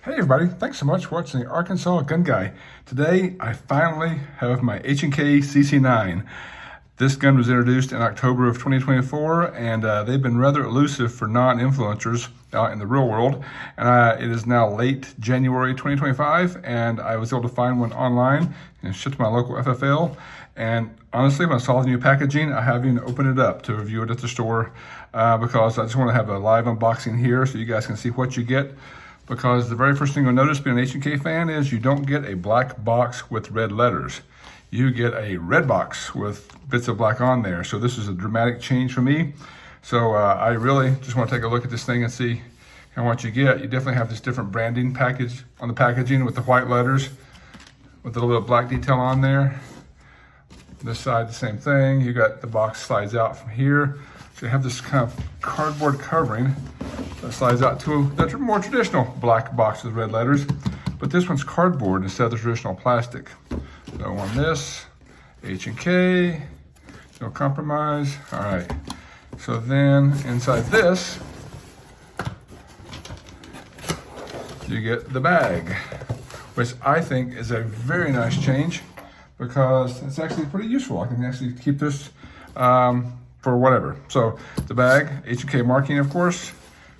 Hey everybody, thanks so much for watching the Arkansas Gun Guy. Today I finally have my H&K CC9. This gun was introduced in October of 2024 and they've been rather elusive for non-influencers out in the real world. And it is now late January 2025 and I was able to find one online and shipped to my local FFL. And honestly, when I saw the new packaging, I haven't even opened it up to review it at the store because I just want to have a live unboxing here so you guys can see what you get. Because the very first thing you'll notice being an H&K fan is you don't get a black box with red letters. You get a red box with bits of black on there. So this is a dramatic change for me. So I really just want to take a look at this thing and see kind of what you get. You definitely have this different branding package on the packaging with the white letters with a little bit of black detail on there. This side, the same thing. You got the box slides out from here. So you have this kind of cardboard covering that slides out to the more traditional black box with red letters, but this one's cardboard instead of the traditional plastic. So on this, H&K, no compromise. All right, so then inside this, you get the bag, which I think is a very nice change because it's actually pretty useful. I can actually keep this for whatever. So the bag, H&K marking, of course,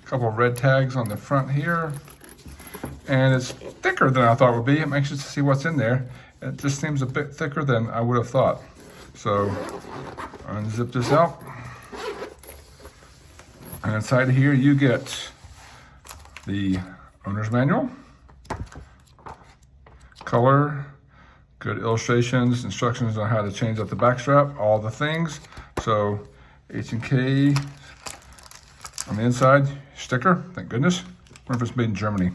a couple of red tags on the front here, and it's thicker than I thought it would be. I'm anxious to see what's in there. It just seems a bit thicker than I would have thought. So unzip this out, and inside here you get the owner's manual, color, good illustrations, instructions on how to change out the back strap, all the things. So H&K on the inside, sticker, thank goodness. I wonder if it's made in Germany.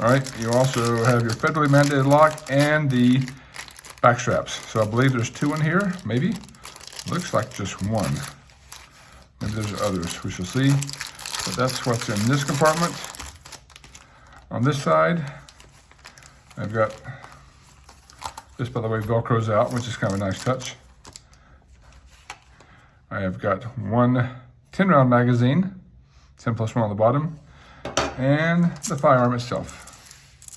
All right, you also have your federally mandated lock and the back straps. So I believe there's two in here, maybe. Looks like just one. Maybe there's others, we shall see. But that's what's in this compartment. On this side, I've got this, by the way, Velcro's out, which is kind of a nice touch. I have got one 10-round magazine, 10+1 on the bottom, and the firearm itself.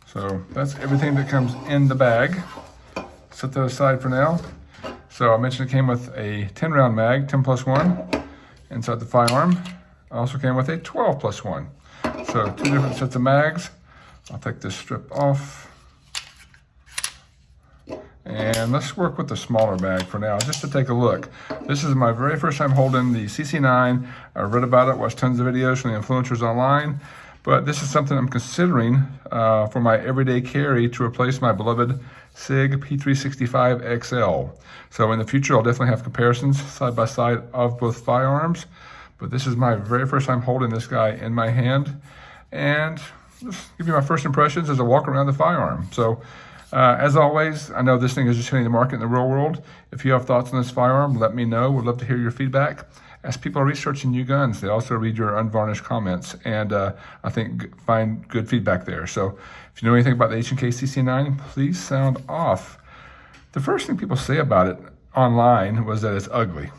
So that's everything that comes in the bag. Set that aside for now. So I mentioned it came with a 10-round mag, 10+1, inside the firearm. It also came with a 12+1. So two different sets of mags. I'll take this strip off. And let's work with the smaller bag for now, just to take a look. This is my very first time holding the CC9. I read about it, watched tons of videos from the influencers online, but this is something I'm considering for my everyday carry to replace my beloved SIG P365 XL. So in the future, I'll definitely have comparisons side by side of both firearms, but this is my very first time holding this guy in my hand, and just give you my first impressions as I walk around the firearm. So as always, I know this thing is just hitting the market in the real world. If you have thoughts on this firearm, let me know. We'd love to hear your feedback. As people are researching new guns, they also read your unvarnished comments, and I think find good feedback there. So if you know anything about the H&K CC9, please sound off. The first thing people say about it online was that it's ugly,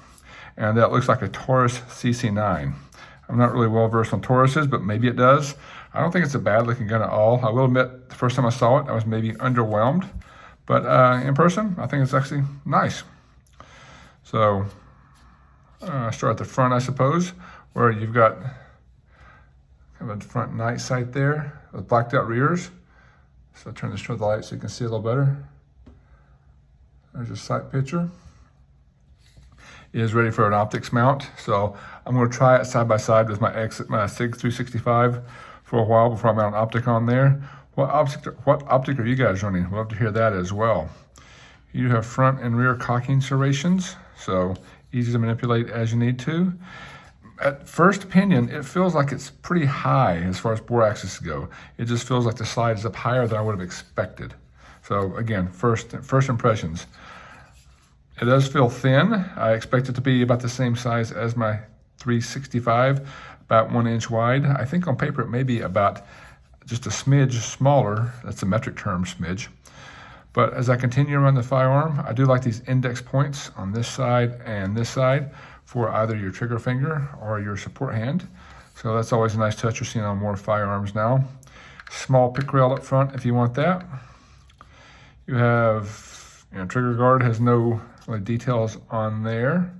and that it looks like a Taurus CC9. I'm not really well versed on Tauruses, but maybe it does. I don't think it's a bad looking gun at all. I will admit, the first time I saw it, I was maybe underwhelmed, but in person, I think it's actually nice. So start at the front, I suppose, where you've got kind of a front night sight there with blacked out rears. So I'll turn this toward the light so you can see a little better. There's your sight picture. It is ready for an optics mount, so I'm going to try it side by side with my SIG 365 for a while before I mount an optic on there. What optic are you guys running? We'd love to hear that as well. You have front and rear cocking serrations, so easy to manipulate as you need to. At first opinion, it feels like it's pretty high as far as bore axis go. It just feels like the slide is up higher than I would have expected. So again, first impressions. It does feel thin. I expect it to be about the same size as my 365, about 1 inch wide. I think on paper it may be about just a smidge smaller. That's a metric term, smidge. But as I continue around the firearm, I do like these index points on this side and this side, for either your trigger finger or your support hand. So that's always a nice touch you're seeing on more firearms now. Small pick rail up front if you want that. You have, trigger guard has no really details on there.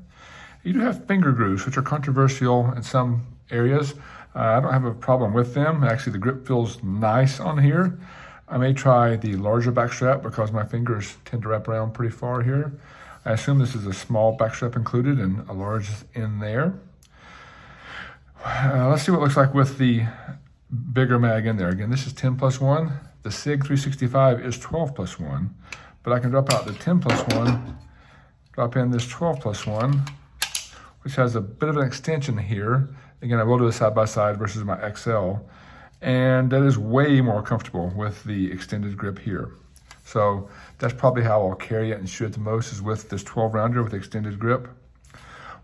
You do have finger grooves, which are controversial in some areas. I don't have a problem with them. Actually, the grip feels nice on here. I may try the larger back strap because my fingers tend to wrap around pretty far here. I assume this is a small back strap included and a large in there. Let's see what it looks like with the bigger mag in there. Again, this is 10+1. The SIG 365 is 12+1, but I can drop out the 10+1, drop in this 12+1, which has a bit of an extension here. Again, I will do a side-by-side versus my XL, and that is way more comfortable with the extended grip here. So that's probably how I'll carry it and shoot it the most, is with this 12-rounder with extended grip.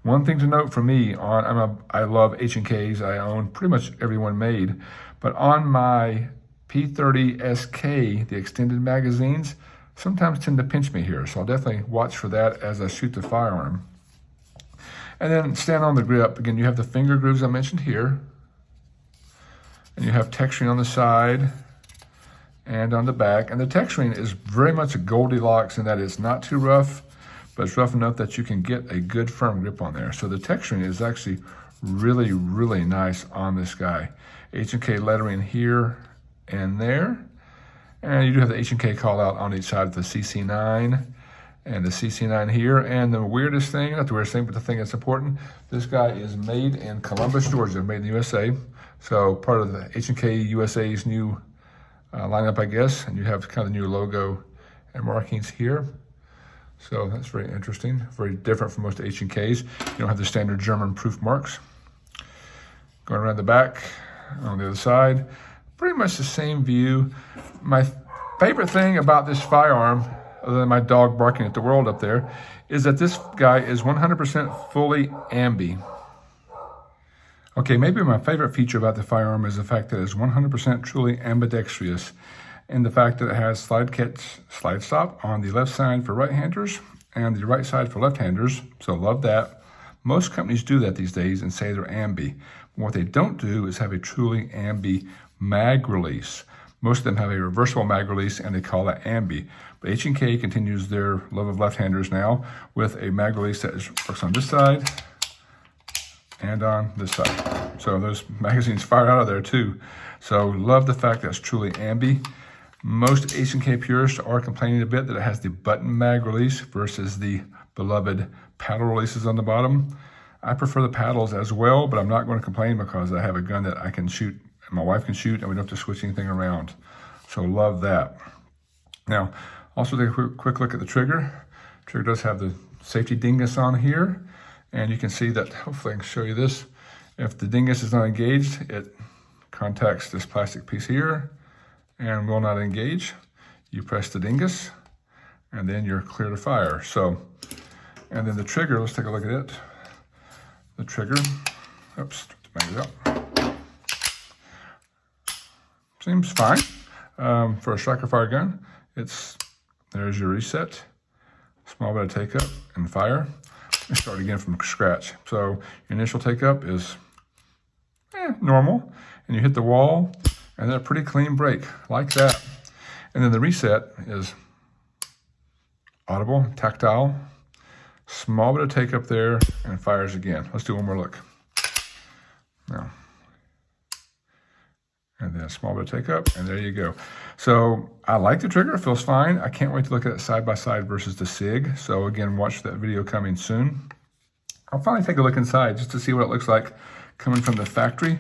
One thing to note for me, I love H&Ks. I own pretty much every one made, but on my P30 SK, the extended magazines sometimes tend to pinch me here. So I'll definitely watch for that as I shoot the firearm. And then stand on the grip. Again, you have the finger grooves I mentioned here. And you have texturing on the side and on the back. And the texturing is very much a Goldilocks in that it's not too rough, but it's rough enough that you can get a good firm grip on there. So the texturing is actually really, really nice on this guy. H&K lettering here and there. And you do have the H&K call out on each side of the CC9 and the CC9 here. And the weirdest thing, not the weirdest thing, but the thing that's important, this guy is made in Columbus, Georgia, made in the USA. So part of the H&K USA's new lineup, I guess. And you have kind of the new logo and markings here. So that's very interesting, very different from most H&Ks. You don't have the standard German proof marks. Going around the back, on the other side, pretty much the same view. My favorite thing about this firearm, other than my dog barking at the world up there, is that this guy is 100% fully ambi. Okay, maybe my favorite feature about the firearm is the fact that it's 100% truly ambidextrous, and the fact that it has slide catch, slide stop on the left side for right-handers and the right side for left-handers, so love that. Most companies do that these days and say they're ambi. What they don't do is have a truly ambi mag release. Most of them have a reversible mag release and they call that ambi. But H&K continues their love of left-handers now with a mag release that works on this side and on this side. So those magazines fire out of there too. So love the fact that it's truly ambi. Most H&K purists are complaining a bit that it has the button mag release versus the beloved paddle releases on the bottom. I prefer the paddles as well, but I'm not going to complain because I have a gun that I can shoot and my wife can shoot and we don't have to switch anything around. So love that. Now, also take a quick look at the trigger. Trigger does have the safety dingus on here, and you can see that, hopefully I can show you this. If the dingus is not engaged, it contacts this plastic piece here and will not engage. You press the dingus and then you're clear to fire. So, and then the trigger, let's take a look at it. The trigger, oops, bang it up. Seems fine for a striker fire gun. There's your reset, small bit of take up and fire. And start again from scratch. So your initial take up is normal, and you hit the wall, and then a pretty clean break like that. And then the reset is audible, tactile, small bit of take up there, and fires again. Let's do one more look. Now. And then a small bit of take up, and there you go. So I like the trigger, it feels fine. I can't wait to look at it side by side versus the SIG. So again, watch that video coming soon. I'll finally take a look inside just to see what it looks like coming from the factory.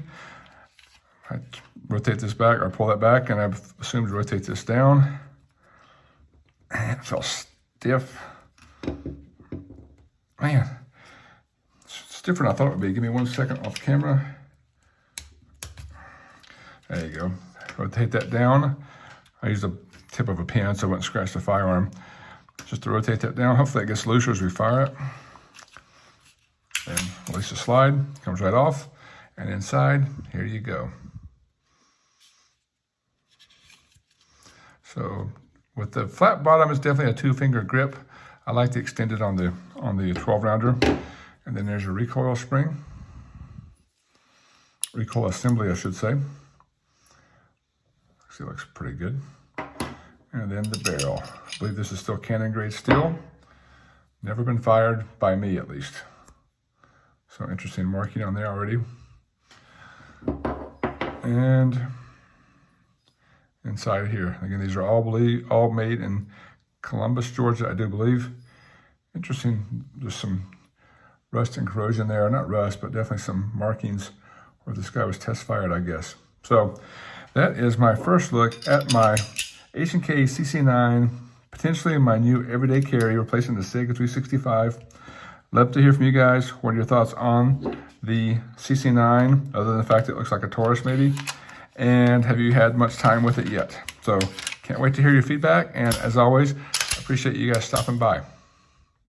I rotate this back, or pull that back, and I've assumed to rotate this down. And it feels stiff. Man, it's different than I thought it would be. Give me 1 second off camera. There you go. Rotate that down. I use the tip of a pen so I wouldn't scratch the firearm. Just to rotate that down. Hopefully it gets looser as we fire it. And release the slide. Comes right off. And inside, here you go. So with the flat bottom, it's definitely a 2-finger grip. I like the extended on the 12-rounder. And then there's your recoil spring. Recoil assembly, I should say. See, it looks pretty good. And then the barrel. I believe this is still cannon grade steel. Never been fired by me, at least. So interesting marking on there already. And inside here, again, these are all made in Columbus, Georgia, I do believe. Interesting, there's some rust and corrosion there. Not rust, but definitely some markings where this guy was test fired, I guess. So that is my first look at my H&K CC9, potentially my new everyday carry, replacing the Sega 365. Love to hear from you guys. What are your thoughts on the CC9, other than the fact that it looks like a Taurus maybe? And have you had much time with it yet? So can't wait to hear your feedback. And as always, I appreciate you guys stopping by.